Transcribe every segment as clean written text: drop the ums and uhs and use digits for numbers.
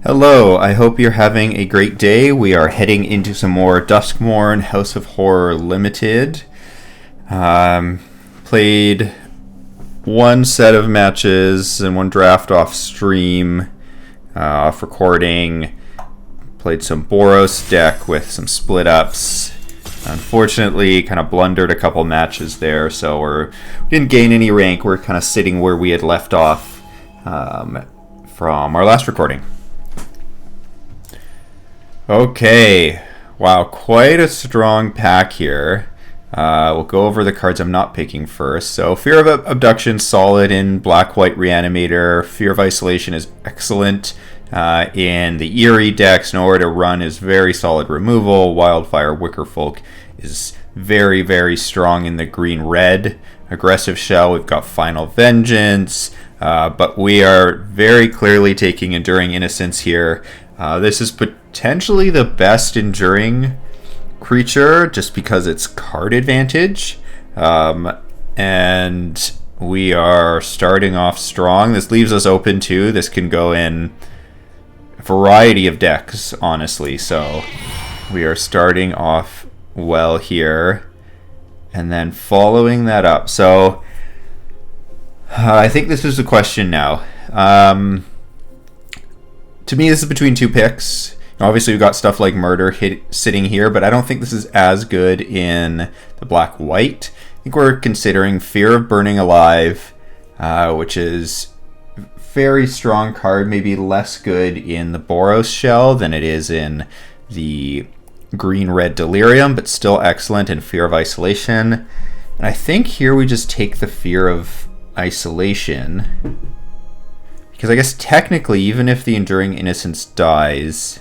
Hello, I hope you're having a great day. We are heading into some more Duskmourn House of Horror Limited. Played one set of matches and one draft off stream, off recording. Played some Boros deck with some split ups. Unfortunately, kind of blundered a couple matches there, so we didn't gain any rank. We're kind of sitting where we had left off from our last recording. Okay, wow, quite a strong pack here. We'll go over the cards I'm not picking first. So Fear of Abduction, solid in Black-White Reanimator. Fear of Isolation is excellent in the Eerie decks. Nowhere to Run is very solid removal. Wildfire Wickerfolk is very, very strong in the green-red. Aggressive Shell, we've got Final Vengeance. But we are very clearly taking Enduring Innocence here. This is potentially the best Enduring creature just because it's card advantage. And we are starting off strong. This leaves us open too. This can go in a variety of decks, honestly. So we are starting off well here. And then following that up. So I think this is the question now. To me, this is between two picks. Obviously, we've got stuff like Murder sitting here, but I don't think this is as good in the Black-White. I think we're considering Fear of Burning Alive, which is a very strong card, maybe less good in the Boros shell than it is in the Green-Red Delirium, but still excellent in Fear of Isolation. And I think here we just take the Fear of Isolation, because I guess technically, even if the Enduring Innocence dies,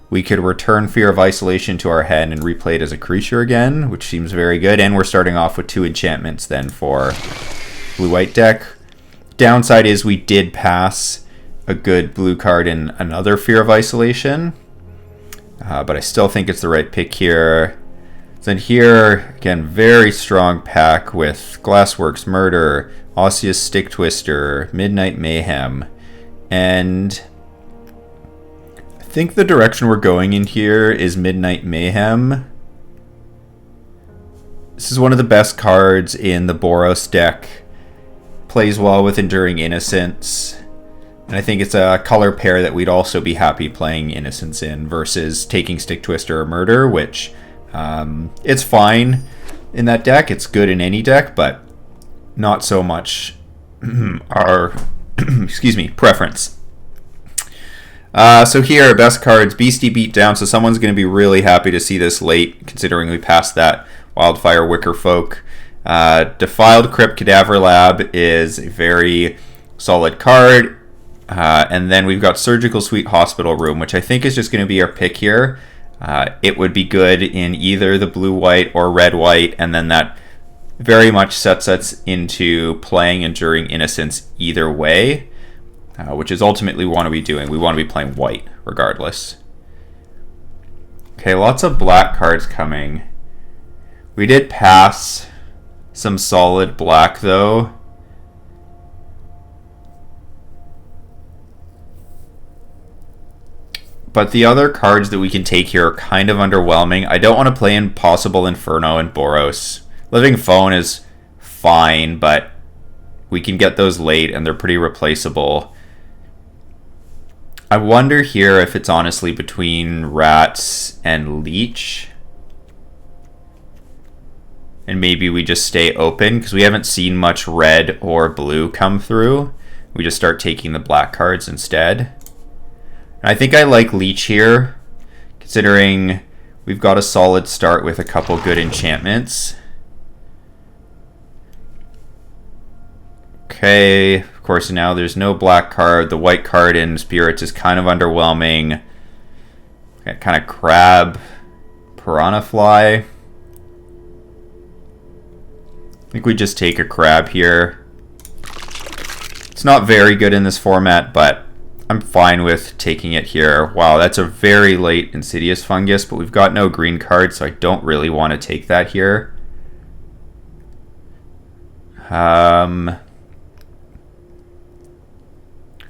we could return Fear of Isolation to our hand and replay it as a creature again, which seems very good. And we're starting off with 2 enchantments then for blue-white deck. Downside is we did pass a good blue card in another Fear of Isolation, but I still think it's the right pick here. Then here, again, very strong pack with Glassworks, Murder, Osseous Stick Twister, Midnight Mayhem, and I think the direction we're going in here is Midnight Mayhem. This is one of the best cards in the Boros deck. Plays well with Enduring Innocence, and I think it's a color pair that we'd also be happy playing Innocence in versus taking Stick Twister or Murder, which it's fine in that deck. It's good in any deck, but not so much our preference. So here, best cards, Beastie Beatdown. So someone's going to be really happy to see this late, considering we passed that Wildfire Wickerfolk. Defiled Crypt Cadaver Lab is a very solid card. And then we've got Surgical Suite Hospital Room, which I think is just going to be our pick here. It would be good in either the blue-white or red-white, and then that very much sets us into playing Enduring Innocence either way, which is ultimately what we want to be doing. We want to be playing white regardless. Okay, lots of black cards coming. We did pass some solid black though. But the other cards that we can take here are kind of underwhelming. I don't want to play Impossible Inferno and Boros. Living Phone is fine, but we can get those late and they're pretty replaceable. I wonder here if it's honestly between Rats and Leech. And maybe we just stay open because we haven't seen much red or blue come through. We just start taking the black cards instead. I think I like Leech here, considering we've got a solid start with a couple good enchantments. Okay, of course now there's no black card. The white card in Spirits is kind of underwhelming. Got kind of Crab, Piranha Fly. I think we just take a Crab here. It's not very good in this format, but I'm fine with taking it here. Wow, that's a very late Insidious Fungus, but we've got no green card, so I don't really want to take that here.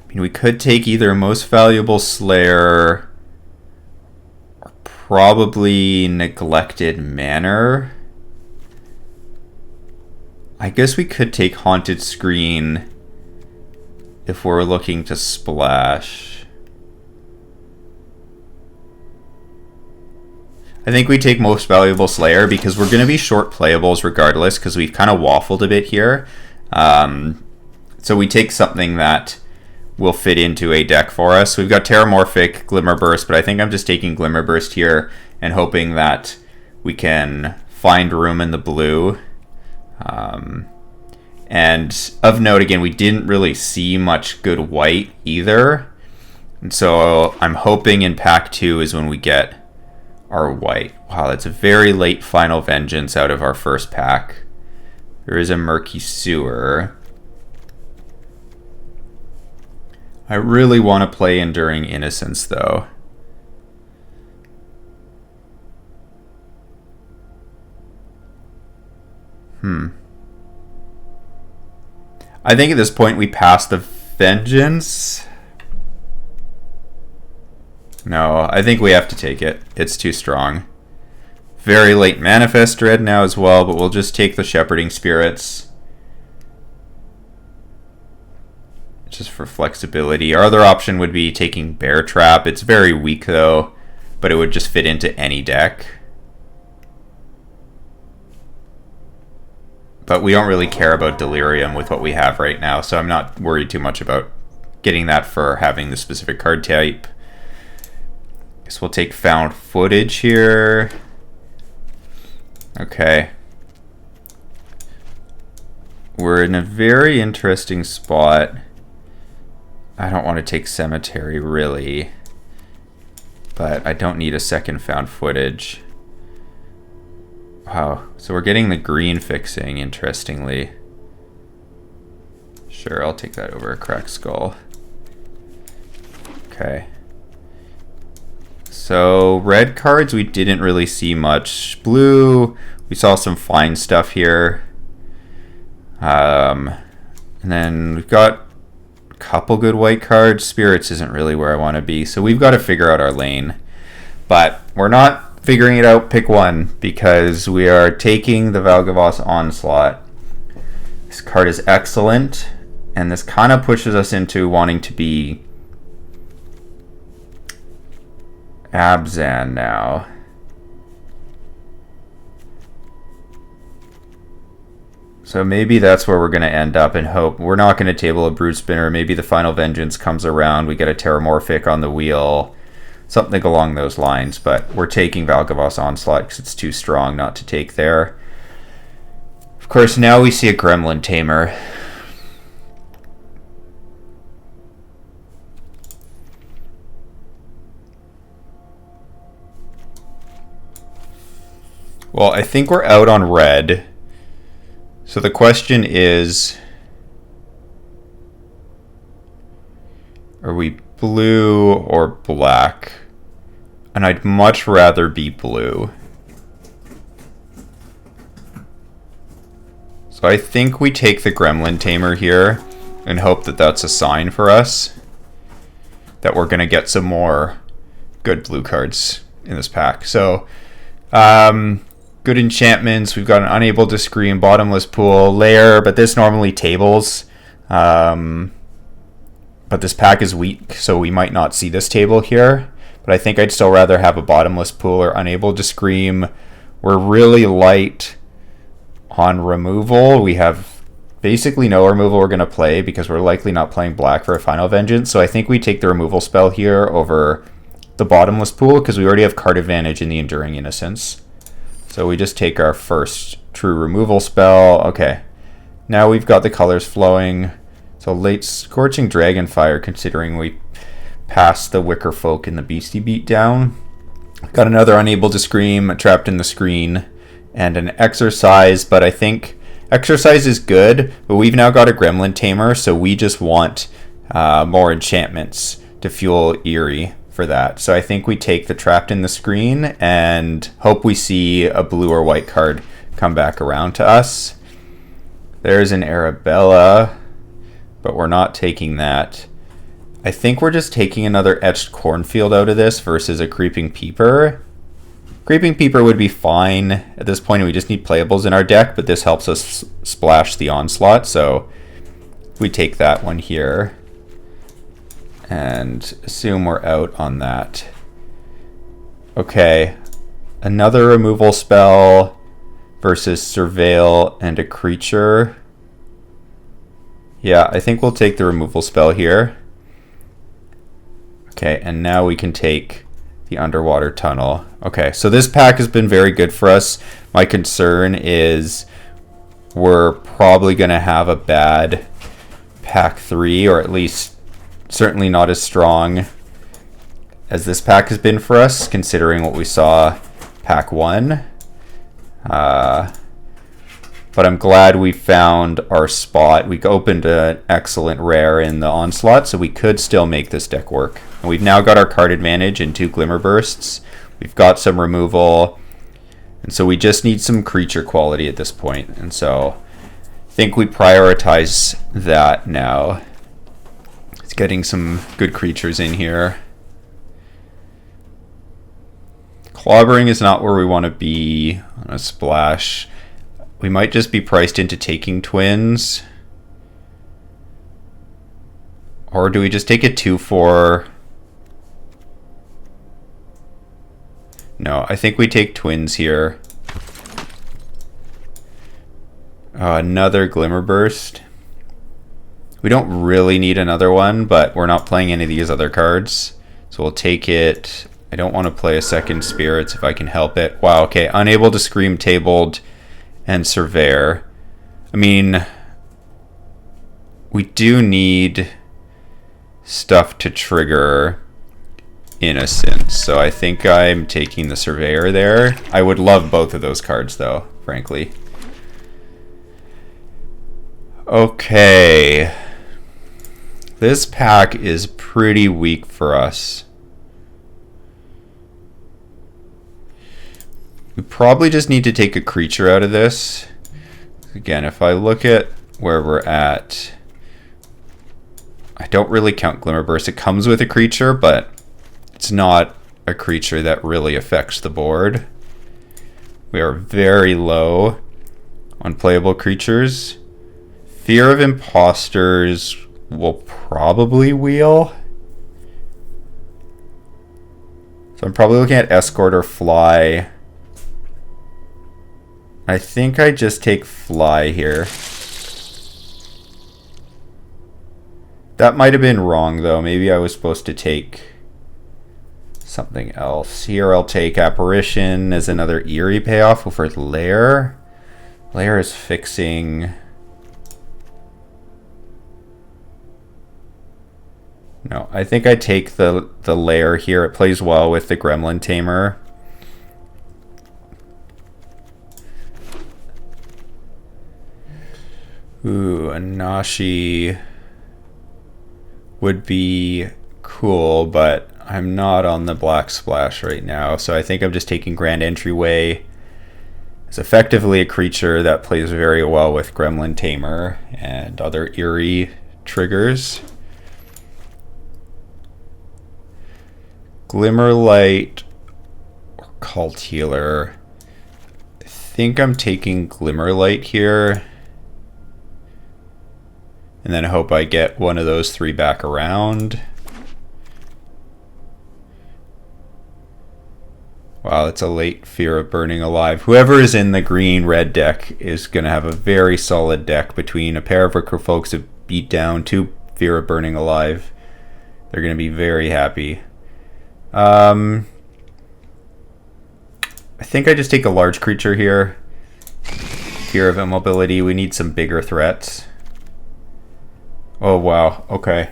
I mean, we could take either Most Valuable Slayer or probably Neglected Manor. I guess we could take Haunted Screen if we're looking to splash. I think we take Most Valuable Slayer because we're going to be short playables regardless because we've kind of waffled a bit here. So we take something that will fit into a deck for us. We've got Terramorphic, Glimmerburst, but I think I'm just taking Glimmerburst here and hoping that we can find room in the blue. And of note, again, we didn't really see much good white either. And so I'm hoping in pack 2 is when we get our white. Wow, that's a very late Final Vengeance out of our first pack. There is a Murky Sewer. I really want to play Enduring Innocence, though. I think at this point we pass the Vengeance. No, I think we have to take it. It's too strong. Very late Manifest Dread now as well, but we'll just take the Shepherding Spirits. Just for flexibility. Our other option would be taking Bear Trap. It's very weak though, but it would just fit into any deck. But we don't really care about Delirium with what we have right now, so I'm not worried too much about getting that for having the specific card type. Guess we'll take Found Footage here. Okay. We're in a very interesting spot. I don't want to take Cemetery, really. But I don't need a second Found Footage. Wow, so we're getting the green fixing, interestingly. Sure, I'll take that over a Cracked Skull. Okay. So, red cards, we didn't really see much. Blue, we saw some fine stuff here. And then we've got a couple good white cards. Spirits isn't really where I want to be, so we've got to figure out our lane. But we're not figuring it out, pick one, because we are taking the Valgavoth Onslaught. This card is excellent, and this kind of pushes us into wanting to be Abzan now. So maybe that's where we're going to end up and hope. We're not going to table a Brood Spinner. Maybe the Final Vengeance comes around, we get a Terramorphic on the wheel. Something along those lines, but we're taking Valgavoth Onslaught because it's too strong not to take there. Of course, now we see a Gremlin Tamer. Well, I think we're out on red. So the question is, are we blue or black? And I'd much rather be blue. So I think we take the Gremlin Tamer here and hope that that's a sign for us that we're going to get some more good blue cards in this pack. So, good enchantments. We've got an Unable to Scream, Bottomless Pool, Lair, but this normally tables. But this pack is weak, so we might not see this table here. But I think I'd still rather have a Bottomless Pool or Unable to Scream. We're really light on removal. We have basically no removal we're going to play because we're likely not playing black for a Final Vengeance. So I think we take the removal spell here over the Bottomless Pool because we already have card advantage in the Enduring Innocence. So we just take our first true removal spell. Okay, now we've got the colors flowing. So late Scorching Dragonfire, considering we passed the Wicker Folk and the Beastie Beatdown. Got another Unable to Scream, Trapped in the Screen, and an Exercise, but I think Exercise is good, but we've now got a Gremlin Tamer, so we just want more enchantments to fuel Eerie for that. So I think we take the Trapped in the Screen and hope we see a blue or white card come back around to us. There's an Arabella, but we're not taking that. I think we're just taking another Etched Cornfield out of this versus a Creeping Peeper. Creeping Peeper would be fine at this point. We just need playables in our deck, but this helps us splash the Onslaught, so we take that one here and assume we're out on that. Okay, another removal spell versus Surveil and a creature. Yeah, I think we'll take the removal spell here. Okay, and now we can take the Underwater Tunnel. Okay, so this pack has been very good for us. My concern is we're probably going to have a bad pack 3, or at least certainly not as strong as this pack has been for us, considering what we saw pack 1. But I'm glad we found our spot. We opened an excellent rare in the Onslaught, so we could still make this deck work. And we've now got our card advantage in 2 Glimmer Bursts. We've got some removal. And so we just need some creature quality at this point. And so I think we prioritize that now. It's getting some good creatures in here. Clobbering is not where we want to be on a splash. We might just be priced into taking twins. Or do we just take a 2/4? No, I think we take twins here. Another Glimmer Burst. We don't really need another one, but we're not playing any of these other cards. So we'll take it. I don't want to play a second Spirits if I can help it. Wow, okay. Unable to Scream Tabled and Surveyor. I mean, we do need stuff to trigger Innocence, so I think I'm taking the Surveyor there. I would love both of those cards, though, frankly. Okay. This pack is pretty weak for us. We probably just need to take a creature out of this. Again, if I look at where we're at, I don't really count Glimmer Burst. It comes with a creature, but it's not a creature that really affects the board. We are very low on playable creatures. Fear of Imposters will probably wheel. So I'm probably looking at Escort or Fly. I think I just take Fly here. That might have been wrong, though. Maybe I was supposed to take something else. Here I'll take Apparition as another eerie payoff over Lair. Lair is fixing... No, I think I take the Lair here. It plays well with the Gremlin Tamer. Ooh, a Nashi would be cool, but I'm not on the Black Splash right now, so I think I'm just taking Grand Entryway. It's effectively a creature that plays very well with Gremlin Tamer and other eerie triggers. Glimmerlight or Cult Healer. I think I'm taking Glimmerlight here. And then I hope I get one of those 3 back around. Wow, it's a late Fear of Burning Alive. Whoever is in the green-red deck is going to have a very solid deck between a pair of Folks that beat down 2 Fear of Burning Alive. They're going to be very happy. I think I just take a large creature here. Fear of Immobility. We need some bigger threats. Oh, wow. Okay.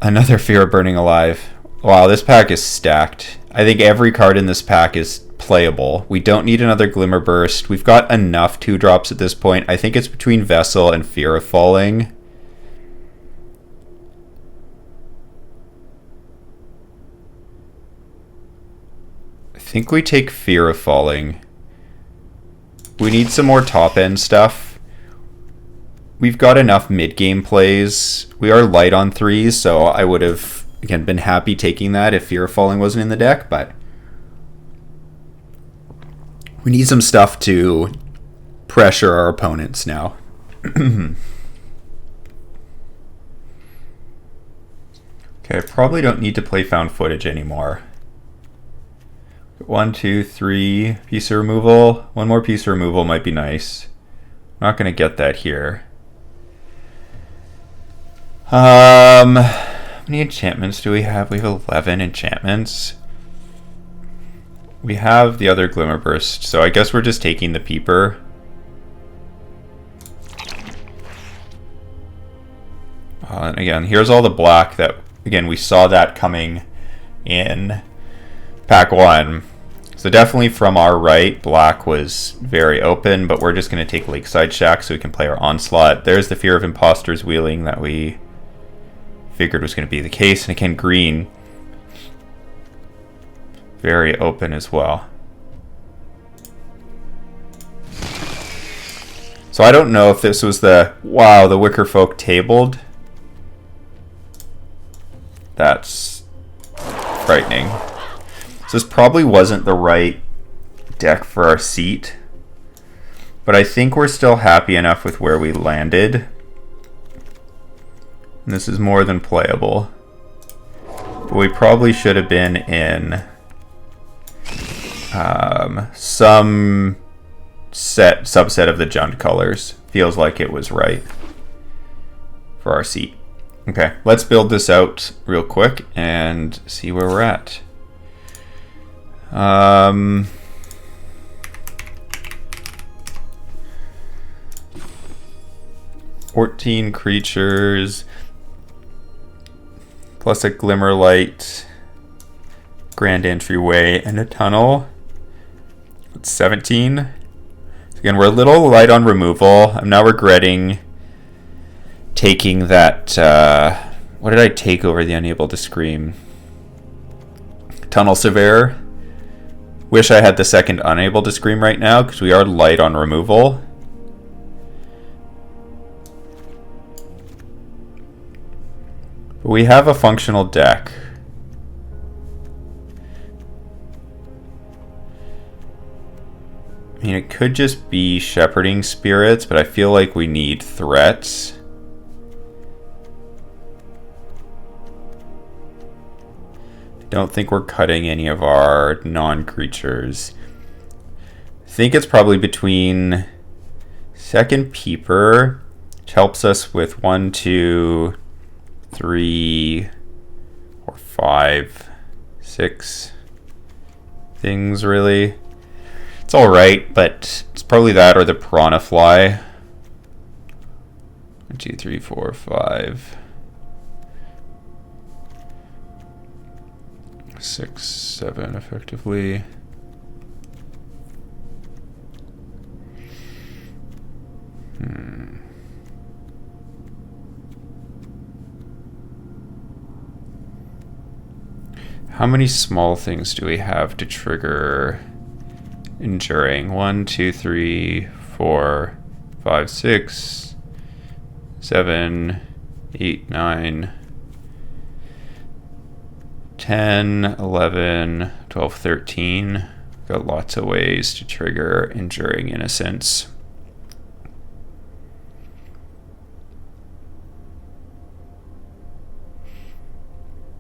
Another Fear of Burning Alive. Wow, this pack is stacked. I think every card in this pack is playable. We don't need another Glimmer Burst. We've got enough 2-drops at this point. I think it's between Vessel and Fear of Falling. I think we take Fear of Falling. We need some more top-end stuff. we've got enough mid-game plays. We are light on 3s, so I would have, again, been happy taking that if Fear of Falling wasn't in the deck, but we need some stuff to pressure our opponents now. Okay, I probably don't need to play found footage anymore. 1, 2, 3 piece of removal. One more piece of removal might be nice. I'm not going to get that here. How many enchantments do we have? We have 11 enchantments. We have the other Glimmer Burst, so I guess we're just taking the Peeper. And again, here's all the black that, again, we saw that coming in pack 1. So definitely from our right, black was very open, but we're just going to take Lakeside Shack so we can play our Onslaught. There's the Fear of Imposters wheeling that we figured was going to be the case. And again, green, very open as well. So I don't know if this was the, wow, the Wicker Folk tabled. That's frightening. So this probably wasn't the right deck for our seat, but I think we're still happy enough with where we landed. And this is more than playable. But we probably should have been in some subset of the Jund colors. Feels like it was right for our seat. Okay, let's build this out real quick and see where we're at. 14 creatures plus a Glimmerlight, Grand Entryway, and a Tunnel. It's 17. Again, we're a little light on removal. I'm now regretting taking that. What did I take over the Unable to Scream? Tunnel Surveyor. Wish I had the second Unable to Scream right now because we are light on removal. But we have a functional deck. I mean, it could just be Shepherding Spirits, but I feel like we need threats. Don't think we're cutting any of our non-creatures. I think it's probably between second Peeper, which helps us with 1, 2, 3, or 5, 6 things really. It's alright, but it's probably that or the Piranha Fly. 1, 2, 3, 4, 5. 6, 7 effectively. How many small things do we have to trigger Enduring? 1, 2, 3, 4, 5, 6, 7, 8, 9, 10, 11, 12, 13. Got lots of ways to trigger Enduring Innocence.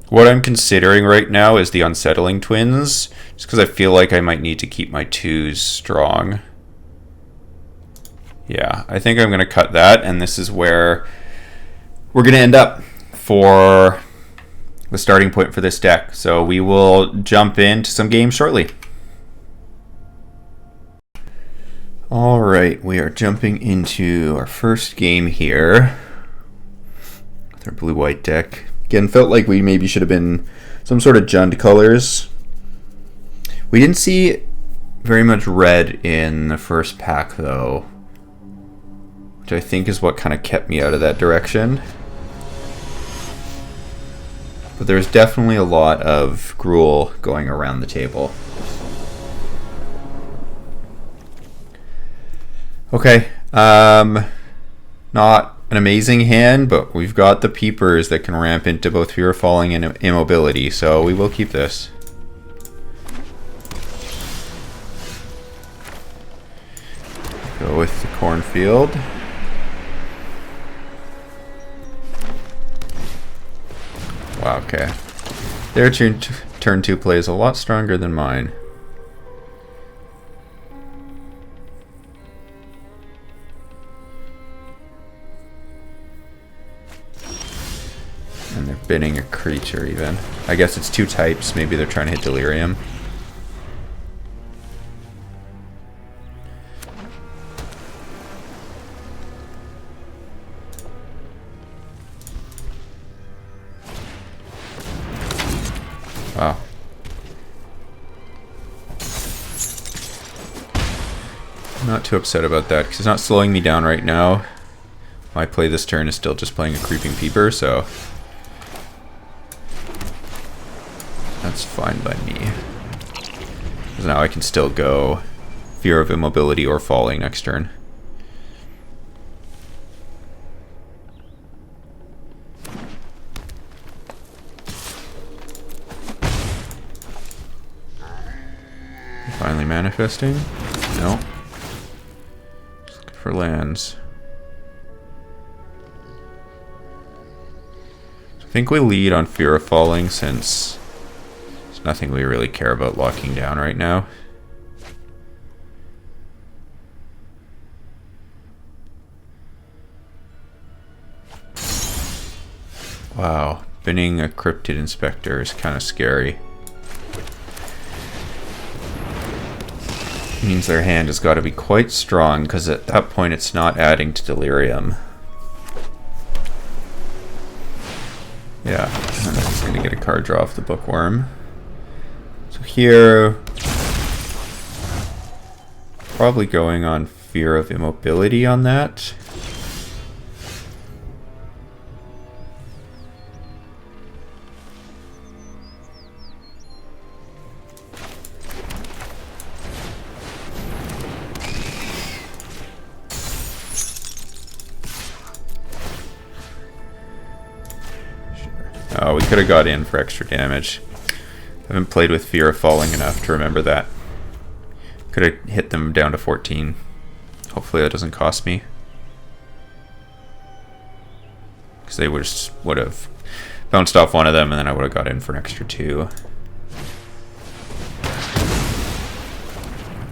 What I'm considering right now is the Unsettling Twins, just because I feel like I might need to keep my 2s strong. Yeah, I think I'm going to cut that, and this is where we're going to end up for the starting point for this deck. So we will jump into some games shortly. All right, we are jumping into our first game here with our blue-white deck. Again, felt like we maybe should have been some sort of Jund colors. We didn't see very much red in the first pack, though, which I think is what kind of kept me out of that direction. But there's definitely a lot of Gruul going around the table. Okay, not an amazing hand, but we've got the Peepers that can ramp into both Fear of Falling and Immobility, so we will keep this. Go with the Cornfield. Wow, okay. Their turn 2 play is a lot stronger than mine. And they're binning a creature even. I guess it's 2 types. Maybe they're trying to hit Delirium. Wow. I'm not too upset about that because it's not slowing me down right now. My play this turn is still just playing a Creeping Peeper, so that's fine by me. Because now I can still go Fear of Immobility or Falling next turn. Finally manifesting? No. Just looking for lands. I think we lead on Fear of Falling since there's nothing we really care about locking down right now. Wow, binning a Cryptid Inspector is kind of scary. Means their hand has got to be quite strong, because at that point it's not adding to Delirium. Yeah, and then he's going to get a card draw off the Bookworm. So here, probably going on Fear of Immobility on that. Oh, we could have got in for extra damage. I haven't played with Fear of Falling enough to remember that. Could have hit them down to 14. Hopefully that doesn't cost me. Because they would have bounced off one of them and then I would have got in for an extra 2.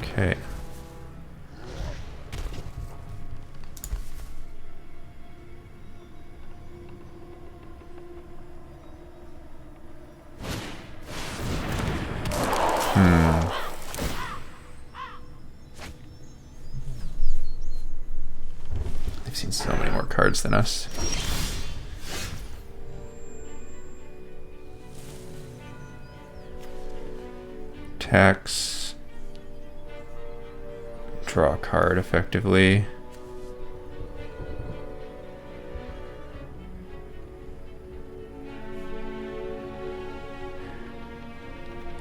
Okay. They've seen so many more cards than us. Tax. Draw a card effectively.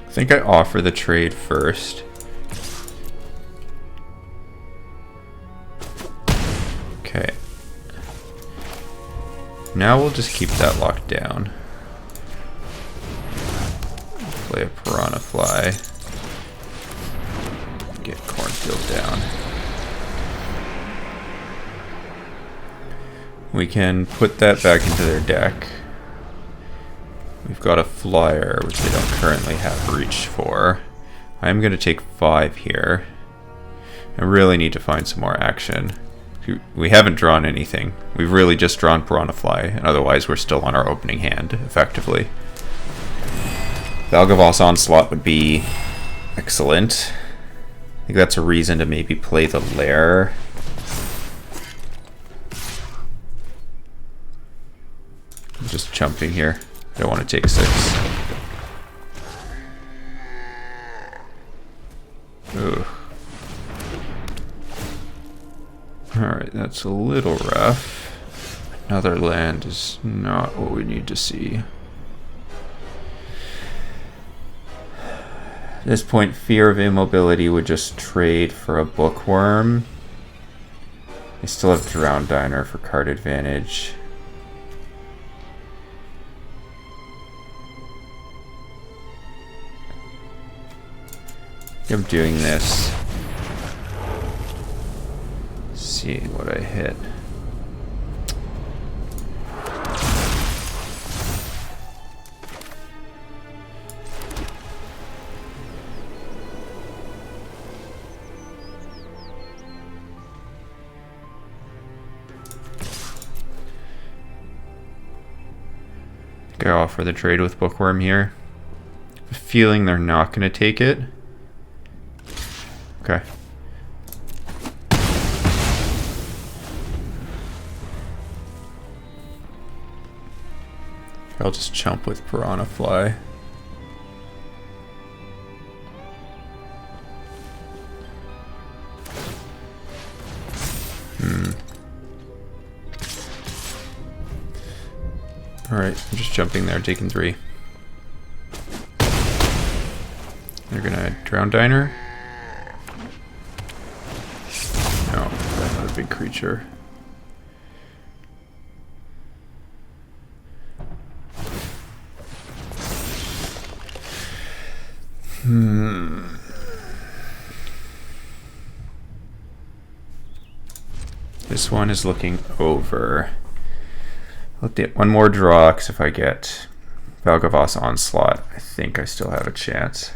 I think I offer the trade first. Okay. Now we'll just keep that locked down. Play a Piranha Fly. Get Cornfield down. We can put that back into their deck. We've got a Flyer, which they don't currently have reach for. I'm going to take 5 here. I really need to find some more action. We haven't drawn anything. We've really just drawn Piranha Fly, and otherwise we're still on our opening hand, effectively. Valgavoth's Onslaught would be excellent. I think that's a reason to maybe play the Lair. I'm just jumping here. I don't want to take 6. Ugh. Alright, that's a little rough. Another land is not what we need to see. At this point, Fear of Immobility would just trade for a Bookworm. I still have Drowned Diner for card advantage. I'm doing this. See what I hit. Go offer the trade with Bookworm here. I have a feeling they're not going to take it. Okay. I'll just chump with Piranha Fly. Alright, I'm just jumping there, taking 3. They're gonna Drown Diner. No, that's not a big creature. This one is looking over. I'll get one more draw, because if I get Valgavoth's Onslaught, I think I still have a chance.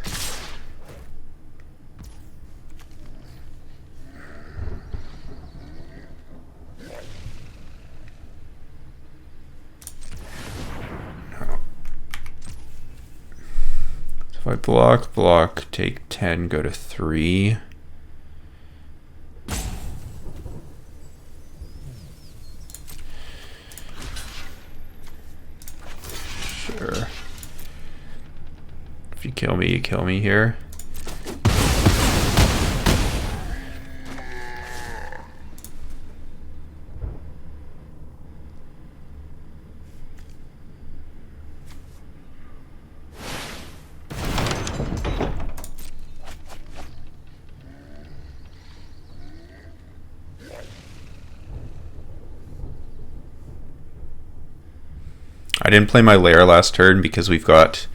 No. So if I block, take 10, go to 3. Sure. If you kill me here. I didn't play my lair last turn because we've got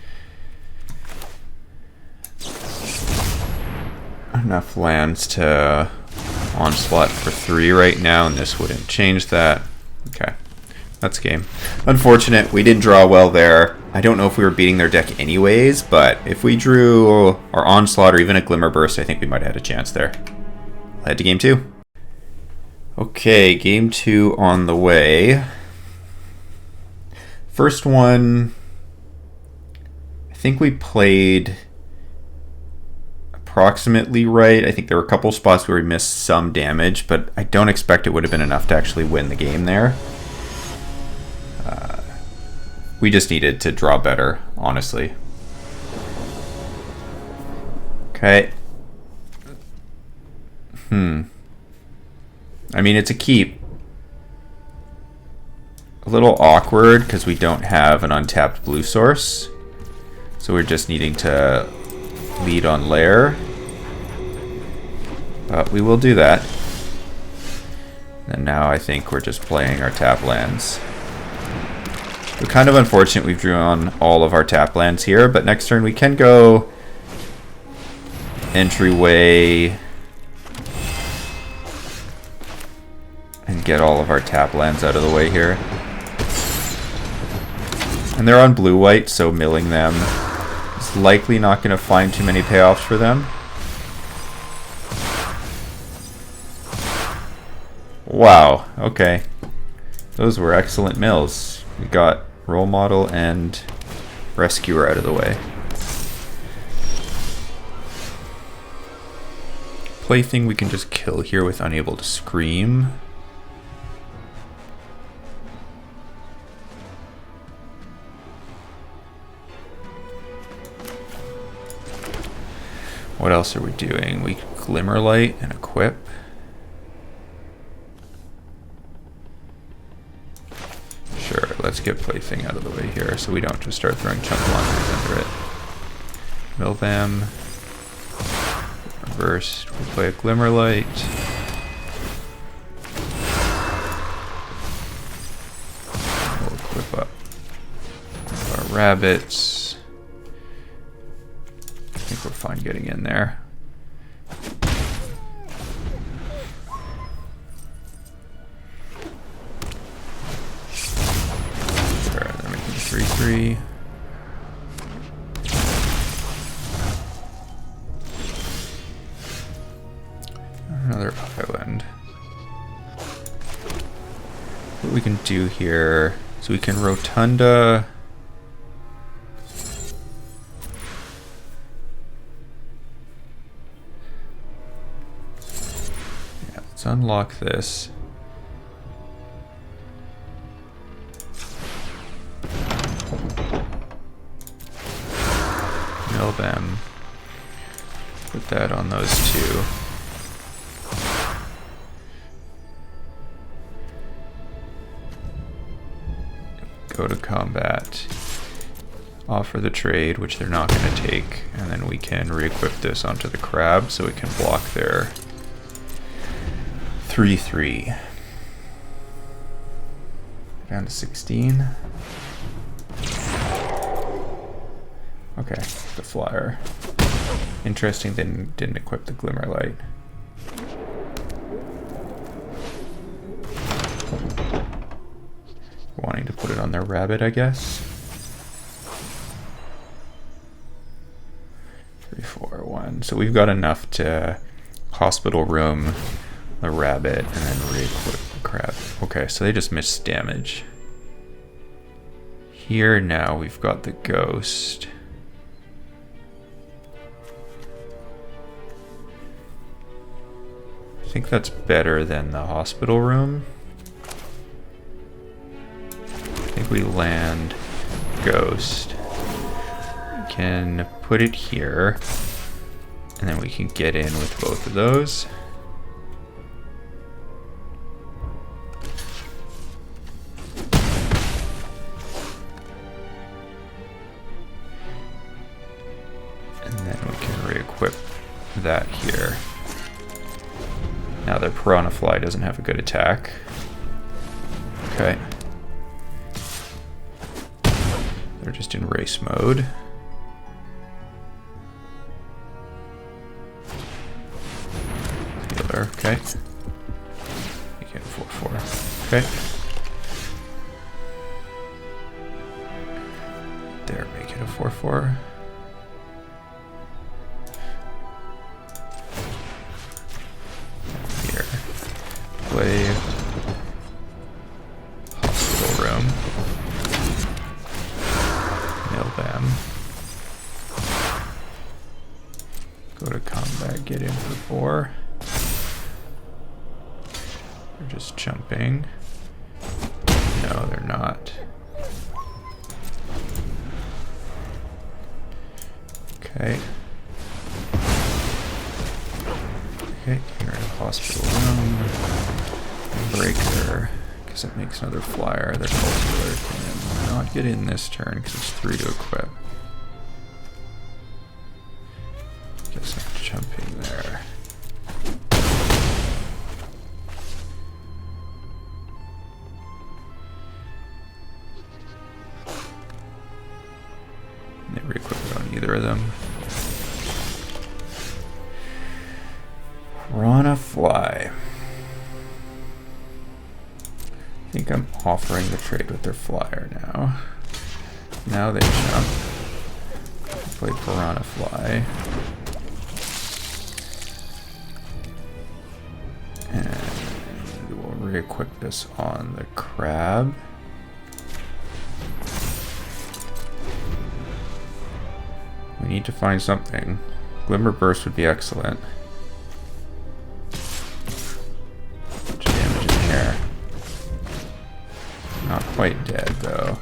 enough lands to Onslaught for 3 right now, and this wouldn't change that. Okay, that's game. Unfortunate, we didn't draw well there. I don't know if we were beating their deck anyways, but if we drew our Onslaught or even a Glimmer Burst, I think we might have had a chance there. I'll head to game 2. Okay, game 2 on the way. First one, I think we played approximately right. I think there were a couple spots where we missed some damage, but I don't expect it would have been enough to actually win the game there. We just needed to draw better, honestly. Okay. I mean, it's a keep. A little awkward because we don't have an untapped blue source, so we're just needing to lead on lair, but we will do that. And now I think we're just playing our tap lands. We're kind of unfortunate we've drawn all of our tap lands here, but next turn we can go entryway and get all of our tap lands out of the way here. And they're on blue-white, so milling them is likely not going to find too many payoffs for them. Wow, okay. Those were excellent mills. We got Role Model and Rescuer out of the way. Plaything we can just kill here with Unable to Scream. What else are we doing? We Glimmerlight and equip. Sure, let's get Plaything out of the way here so we don't just start throwing chunk launchers under it. Mill them. Reversed. We play a Glimmerlight. rabbits. I think we're fine getting in there. There, they're making 3/3. Another island. What we can do here is we can rotunda. Yeah, let's unlock this. Mill them. Put that on those two. Go to combat, offer the trade, which they're not going to take, and then we can re-equip this onto the crab so we can block their 3/3. Down to 16. Okay, the flyer. Interesting, they didn't equip the Glimmerlight. Wanting to put it on their rabbit, I guess. 3, 4, 1. So we've got enough to hospital room the rabbit and then re-equip the crab. Okay, so they just missed damage. Here now we've got the ghost. I think that's better than the hospital room. I think we land ghost. We can put it here, and then we can get in with both of those. And then we can re-equip that here. Now their Piranha Fly doesn't have a good attack. Okay. They're just in race mode. Healer, okay. Make it 4/4. Okay. There, make it a 4/4. Here. Play hospital room. Them. Go to combat, get in for 4. They're just jumping. No, they're not. Okay. Okay, you're in a hospital room. Breaker, because it makes another flyer. Their cultivator can not get in this turn because it's 3 to equip. Guess I'm jumping there. They re-equip it on either of them. Piranha Fly. I think I'm offering the trade with their flyer now. Now they jump. Play Piranha Fly. And we'll re-equip this on the crab. We need to find something. Glimmer Burst would be excellent. Much damage in here. Not quite dead though.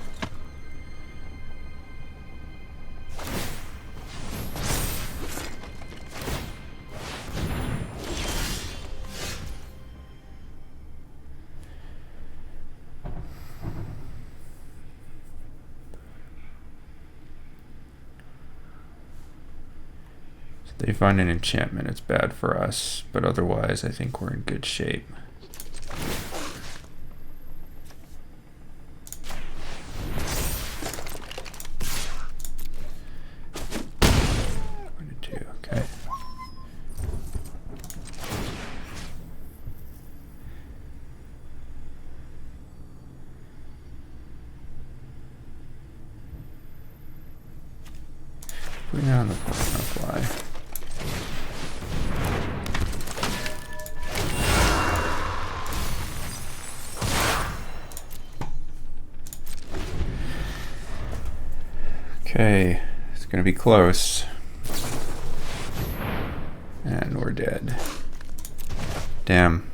They find an enchantment, it's bad for us, but otherwise I think we're in good shape. Putting that on the fly. Okay, it's gonna be close. And we're dead. Damn.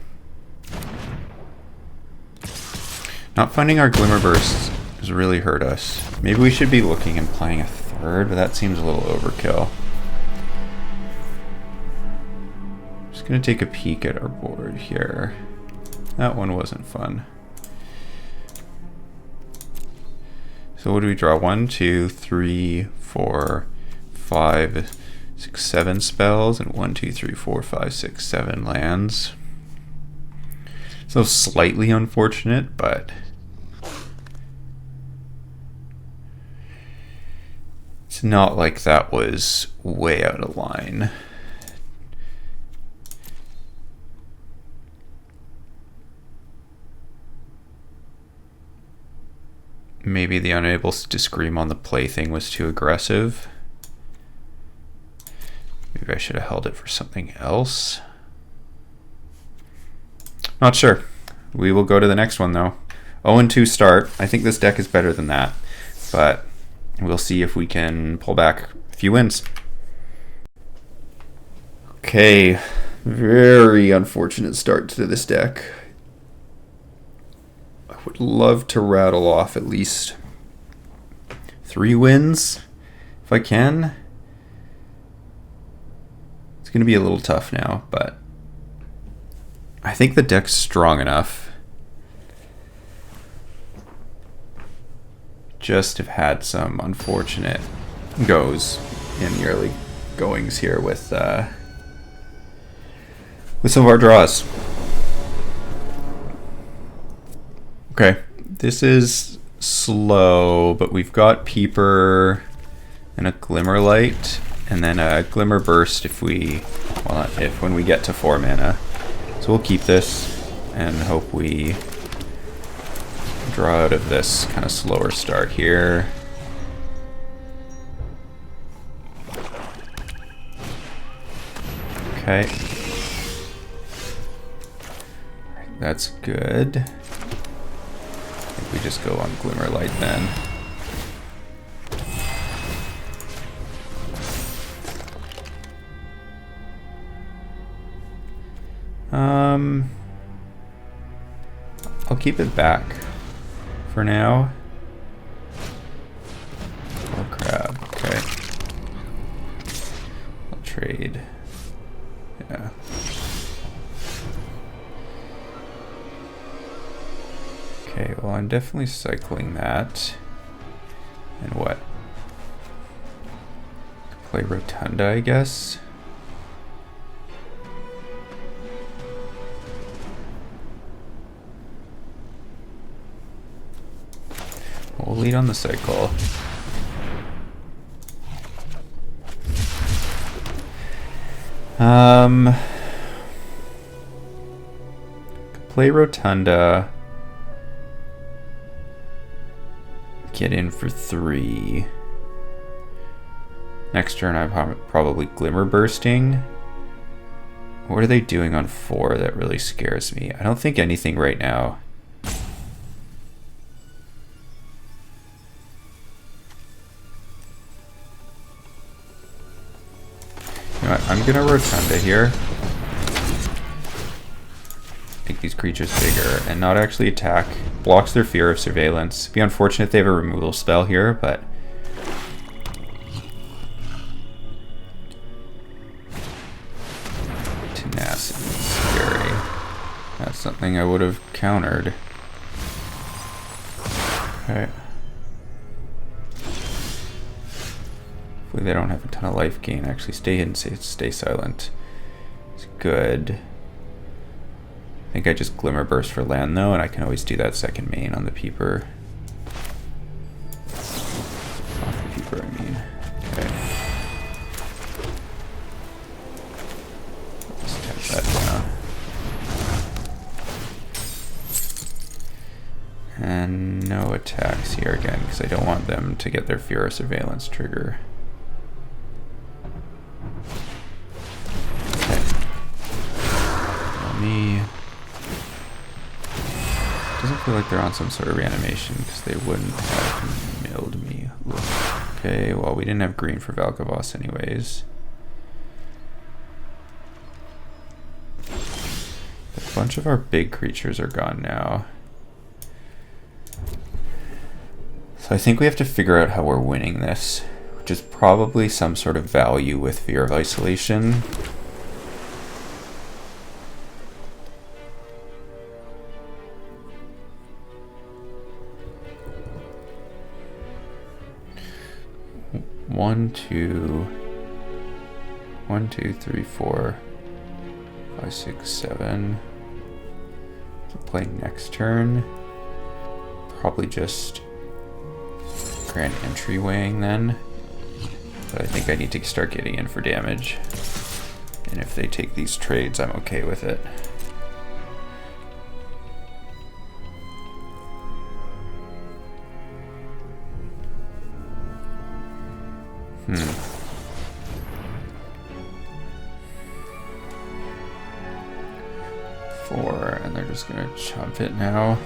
Not finding our Glimmer Bursts has really hurt us. Maybe we should be looking and playing a third, but that seems a little overkill. Just gonna take a peek at our board here. That one wasn't fun. So what do we draw? 1, 2, 3, 4, 5, 6, 7 spells, and 1, 2, 3, 4, 5, 6, 7 lands. So slightly unfortunate, but it's not like that was way out of line. Maybe the unable to scream on the play thing was too aggressive. Maybe I should have held it for something else. Not sure. We will go to the next one though. 0-2 start. I think this deck is better than that, but we'll see if we can pull back a few wins. Okay, very unfortunate start to this deck. I would love to rattle off at least 3 wins if I can. It's going to be a little tough now, but I think the deck's strong enough. Just have had some unfortunate goes in the early goings here with some of our draws. Okay, this is slow, but we've got Peeper and a Glimmer Light, and then a Glimmer Burst if we, well not if, when we get to 4 mana. So we'll keep this and hope we draw out of this kind of slower start here. Okay. That's good. I think we just go on Glimmer Light then. I'll keep it back for now. Oh crap, okay. I'll trade. Yeah. Okay, well I'm definitely cycling that. And what? Play Rotunda, I guess. We'll lead on the cycle. Play Rotunda. Get in for 3. Next turn I'm probably Glimmer Bursting. What are they doing on 4 that really scares me? I don't think anything right now. You know what, I'm gonna Rotunda here. Make these creatures bigger and not actually attack. Blocks their fear of surveillance. Be unfortunate if they have a removal spell here, but tenacity is scary. That's something I would have countered. Okay. Hopefully they don't have a ton of life gain. Actually stay hidden, stay silent. It's good. I think I just Glimmer Burst for land though, and I can always do that second main on the Peeper. Off the Peeper, I mean. Okay. Let's tap that down. And no attacks here again, because I don't want them to get their Fear of Surveillance trigger. me. Doesn't feel like they're on some sort of reanimation because they wouldn't have milled me. Okay, well, we didn't have green for Valgavoth anyways. A bunch of our big creatures are gone now. So I think we have to figure out how we're winning this, which is probably some sort of value with Fear of Isolation. One, two, 3, 4, 5, 6, 7. So play next turn. Probably just grand entrywaying then. But I think I need to start getting in for damage. And if they take these trades, I'm okay with it. Four, and they're just gonna chump it now.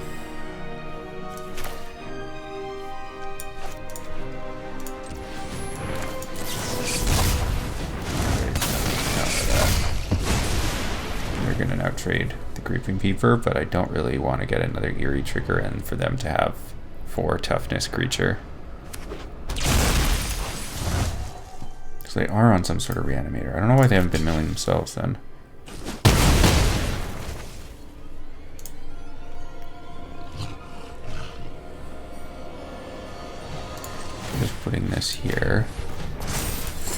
They're gonna now trade the Creeping Peeper, but I don't really want to get another Eerie trigger in for them to have 4 toughness creature. They are on some sort of reanimator. I don't know why they haven't been milling themselves then. Just putting this here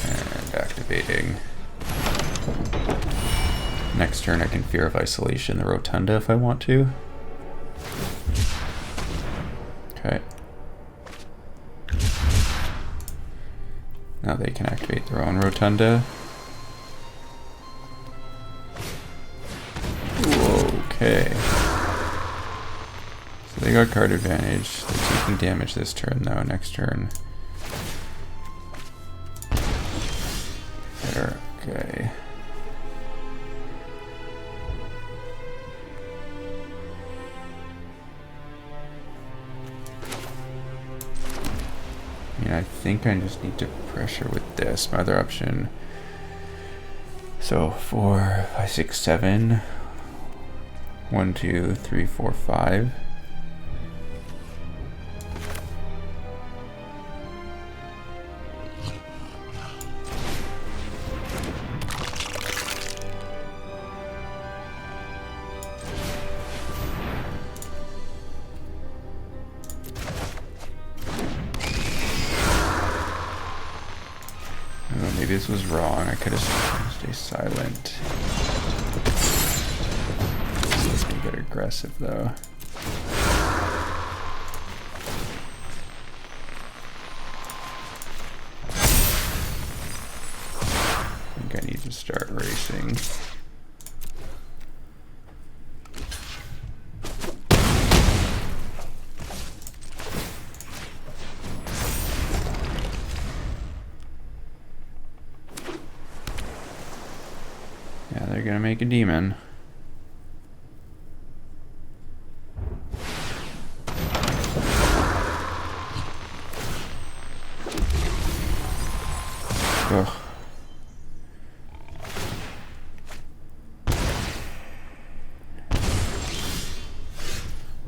and activating. Next turn I can Fear of Isolation the Rotunda if I want to. Okay. Now they can activate their own Rotunda. Okay. So they got card advantage. They're taking damage this turn though. Next turn. There. Okay. I think I just need to pressure with this. My other option. So 4, 5, 6, 7. 1, 2, 3, 4, 5. Maybe this was wrong. I could have stayed silent. This is a bit aggressive though. I think I need to start racing. They're gonna make a demon. Ugh.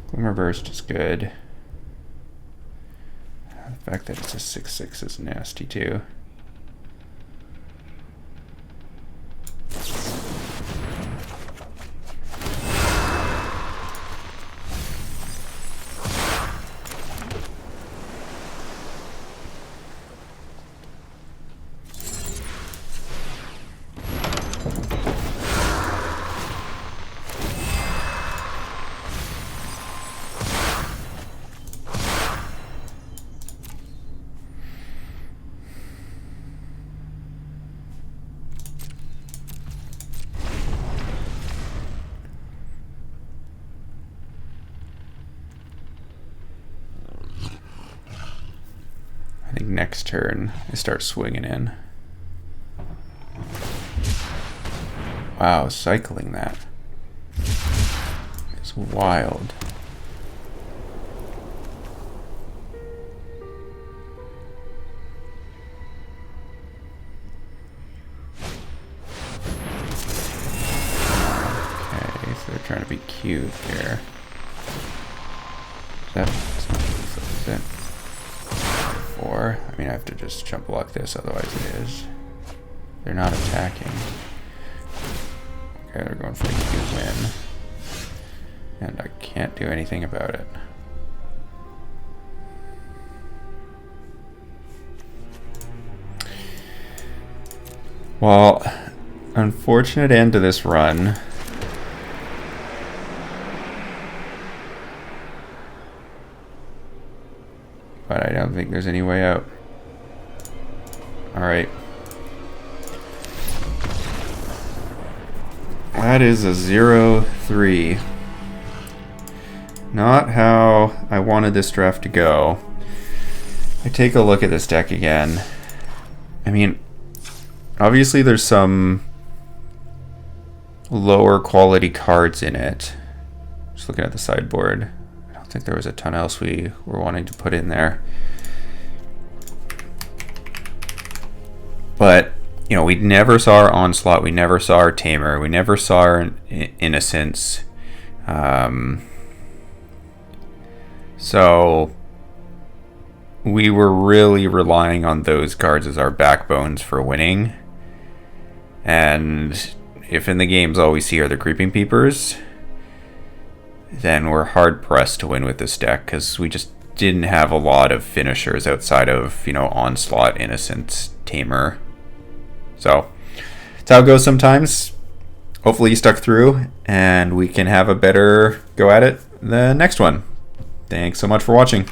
Glimmer Burst is good. The fact that it's a 6/6 is nasty too. I think next turn I start swinging in. Wow, cycling that. It's wild. Okay, so they're trying to be cute here. That's not is it? 4. I mean, I have to just jump block this, otherwise it is. They're not attacking. Okay, they're going for a cute win. And I can't do anything about it. Well, unfortunate end to this run. But I don't think there's any way out. Alright. That is a 0-3. Not how I wanted this draft to go. I take a look at this deck again. I mean, obviously there's some lower quality cards in it. Just looking at the sideboard. I don't think there was a ton else we were wanting to put in there. But, you know, we never saw our Onslaught, we never saw our Tamer, we never saw our Innocence. So we were really relying on those cards as our backbones for winning. And if in the games all we see are the Creeping Peepers, then we're hard pressed to win with this deck because we just didn't have a lot of finishers outside of, you know, Onslaught, Innocence, Tamer. So that's how it goes sometimes. Hopefully you stuck through and we can have a better go at it the next one. Thanks so much for watching.